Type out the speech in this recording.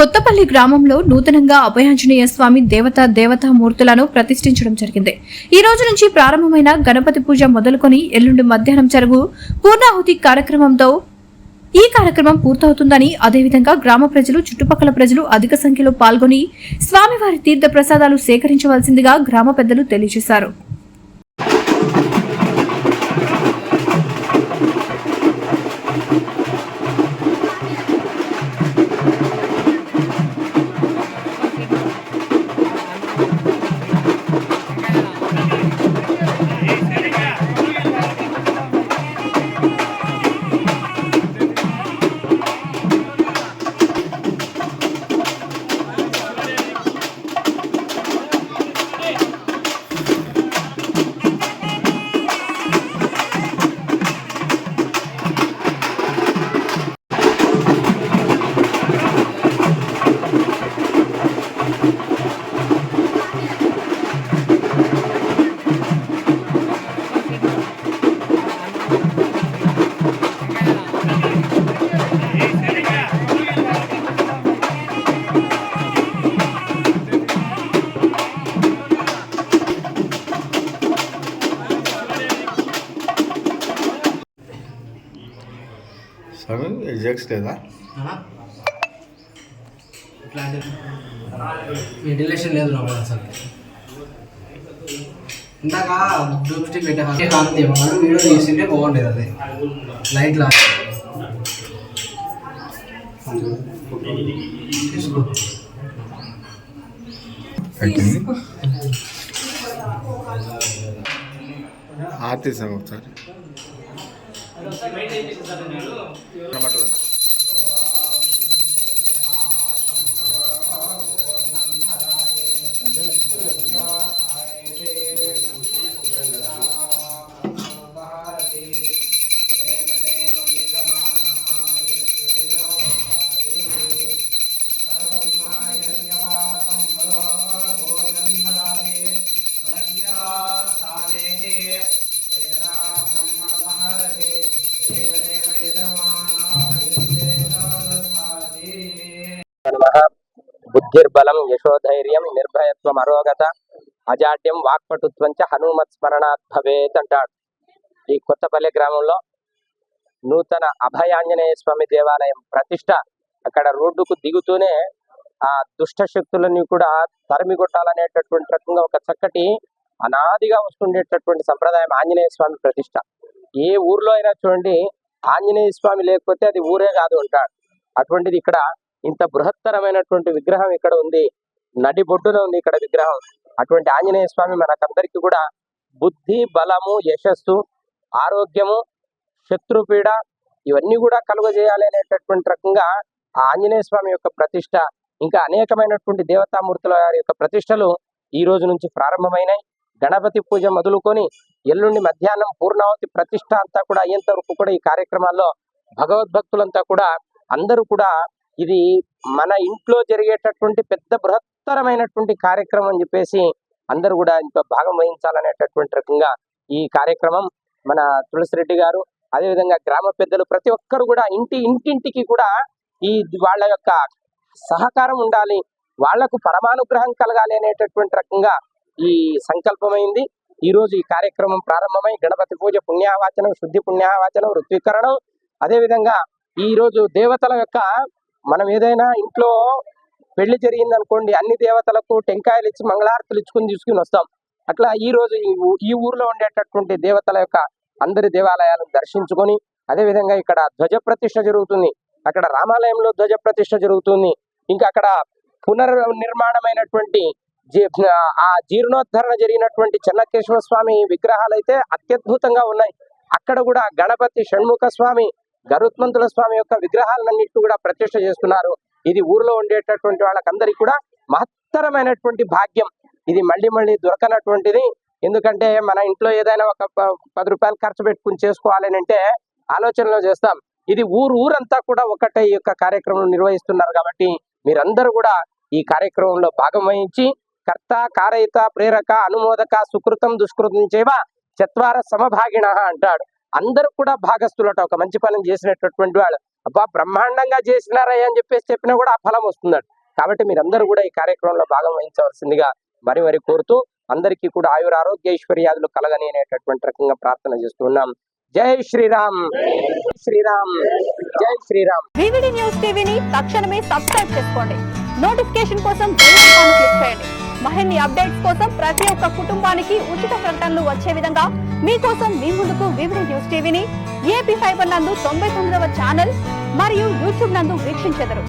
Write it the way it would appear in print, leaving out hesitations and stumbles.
కొత్తపల్లి గ్రామంలో నూతనంగా అభయాంజనేయ స్వామి దేవతామూర్తులను ప్రతిష్ఠించడం జరిగింది. ఈ రోజు నుంచి ప్రారంభమైన గణపతి పూజ మొదలుకొని ఎల్లుండి మధ్యాహ్నం జరుగు పూర్ణాహుతి కార్యక్రమంతో ఈ కార్యక్రమం పూర్తవుతుందని, అదేవిధంగా గ్రామ ప్రజలు, చుట్టుపక్కల ప్రజలు అధిక సంఖ్యలో పాల్గొని స్వామివారి తీర్థ ప్రసాదాలు సేకరించవలసిందిగా గ్రామ పెద్దలు తెలియజేశారు. ఎగ్జాక్ట్స్ లేదా వెంటిలేషన్ లేదు లోపల అసలు. ఇందాక డూప్స్టిక్ పెట్టే వాడు వీడియో తీసింటే బాగుండేది. అది లైట్ తీసాం ఒకసారి బుద్ధిర్బలం యశోధైర్యం నిర్భయత్వం అరోగత అజాడ్యం వాక్పటుత్వం చ హనుమత్ స్మరణాత్ భవేత్ అంటాడు. ఈ కొత్తపల్లి గ్రామంలో నూతన అభయాంజనేయ స్వామి దేవాలయం ప్రతిష్ట. అక్కడ రోడ్డుకు దిగుతూనే ఆ దుష్ట శక్తులన్నీ కూడా తరిమి కొట్టాలనేటటువంటి రకంగా ఒక చక్కటి అనాదిగా వస్తుండేటటువంటి సంప్రదాయం ఆంజనేయ స్వామి ప్రతిష్ట. ఏ ఊర్లో అయినా చూడండి, ఆంజనేయ స్వామి లేకపోతే అది ఊరే కాదు అంటాడు. అటువంటిది ఇక్కడ ఇంత బృహత్తరమైనటువంటి విగ్రహం ఇక్కడ ఉంది. నడి బొడ్డున ఉంది ఇక్కడ విగ్రహం. అటువంటి ఆంజనేయ స్వామి మనకందరికీ కూడా బుద్ధి, బలము, యశస్సు, ఆరోగ్యము, శత్రుపీడ ఇవన్నీ కూడా కలుగజేయాలి అనేటటువంటి రకంగా ఆ ఆంజనేయ స్వామి యొక్క ప్రతిష్ట, ఇంకా అనేకమైనటువంటి దేవతామూర్తుల యొక్క ప్రతిష్టలు ఈ రోజు నుంచి ప్రారంభమైనాయి. గణపతి పూజ మొదలుకొని ఎల్లుండి మధ్యాహ్నం పూర్ణావతి ప్రతిష్ట అంతా కూడా అయ్యేంత వరకు కూడా ఈ కార్యక్రమాల్లో భగవద్భక్తులంతా కూడా అందరూ కూడా ఇది మన ఇంట్లో జరిగేటటువంటి పెద్ద బృహత్తరమైనటువంటి కార్యక్రమం అని చెప్పేసి అందరూ కూడా ఇంట్లో భాగం వహించాలనేటటువంటి రకంగా ఈ కార్యక్రమం మన తులసిరెడ్డి గారు, అదేవిధంగా గ్రామ పెద్దలు ప్రతి ఒక్కరు కూడా ఇంటింటికి కూడా ఈ వాళ్ళ యొక్క సహకారం ఉండాలి, వాళ్లకు పరమానుగ్రహం కలగాలి అనేటటువంటి రకంగా ఈ సంకల్పమైంది. ఈ రోజు ఈ కార్యక్రమం ప్రారంభమై గణపతి పూజ, పుణ్యావాచనం, శుద్ధి పుణ్యావాచనం, ఋత్వీకరణం, అదేవిధంగా ఈ రోజు దేవతల యొక్క మనం ఏదైనా ఇంట్లో పెళ్లి జరిగింది అనుకోండి, అన్ని దేవతలకు టెంకాయలు ఇచ్చి మంగళారతులు ఇచ్చుకుని తీసుకుని వస్తాం. అట్లా ఈ రోజు ఈ ఊర్లో ఉండేటటువంటి దేవతల యొక్క అందరి దేవాలయాలను దర్శించుకొని, అదేవిధంగా ఇక్కడ ధ్వజ ప్రతిష్ఠ జరుగుతుంది, అక్కడ రామాలయంలో ధ్వజ ప్రతిష్ఠ జరుగుతుంది, ఇంకా అక్కడ పునర్నిర్మాణమైనటువంటి ఆ జీర్ణోద్ధరణ జరిగినటువంటి చెన్నకేశ్వర స్వామి విగ్రహాలు అయితే అత్యద్భుతంగా ఉన్నాయి. అక్కడ కూడా గణపతి, షణ్ముఖ స్వామి, గరుత్మంతుల స్వామి యొక్క విగ్రహాలన్నింటినీ కూడా ప్రతిష్ఠ చేస్తున్నారు. ఇది ఊర్లో ఉండేటటువంటి వాళ్ళకందరికీ కూడా మహత్తరమైనటువంటి భాగ్యం. ఇది మళ్ళీ మళ్ళీ దొరకనటువంటిది. ఎందుకంటే మన ఇంట్లో ఏదైనా ఒక 10 రూపాయలు ఖర్చు పెట్టుకుని చేసుకోవాలి అంటే ఆలోచనలో చేస్తాం. ఇది ఊరంతా కూడా ఒకటే ఈ యొక్క కార్యక్రమం నిర్వహిస్తున్నారు. కాబట్టి మీరందరూ కూడా ఈ కార్యక్రమంలో భాగం వహించి కర్త, కారయిత, ప్రేరక, అనుమోదక, సుకృతం, దుష్కృతం చేవ చత్వార సమభాగిణ అంటాడు. అందరూ కూడా భాగస్తులట. ఒక మంచి పని చేసినటువంటి వాళ్ళు అబ్బా బ్రహ్మాండంగా చేసినారయ్య అని చెప్పేసి చెప్పినా కూడా ఆ ఫలం వస్తుందట. కాబట్టి మీరందరూ కూడా ఈ కార్యక్రమంలో భాగం వహించవలసిందిగా మరి కోరుతూ అందరికీ కూడా ఆయుర ఆరోగ్య ఐశ్వర్యాదులు కలగని అనేటటువంటి రకంగా ప్రార్థన చేస్తున్నాం. జై శ్రీరామ్, శ్రీరామ్, జై శ్రీరామ్. వివిడి న్యూస్ టీవీని తక్షణమే సబ్స్క్రైబ్ చేసుకోండి. నోటిఫికేషన్ కోసం బెల్ ఐకాన్ క్లిక్ చేయండి. మరిన్ని అప్డేట్స్ కోసం ప్రతి ఒక్క కుటుంబానికి ఉచిత ప్రకటనలు వచ్చే విధంగా మీకోసం మీ ముందుకు వివిడి న్యూస్ టీవీని ఏపీ ఫైబర్ నందు 99వ ఛానల్ మరియు యూట్యూబ్ నందు వీక్షించెదరు.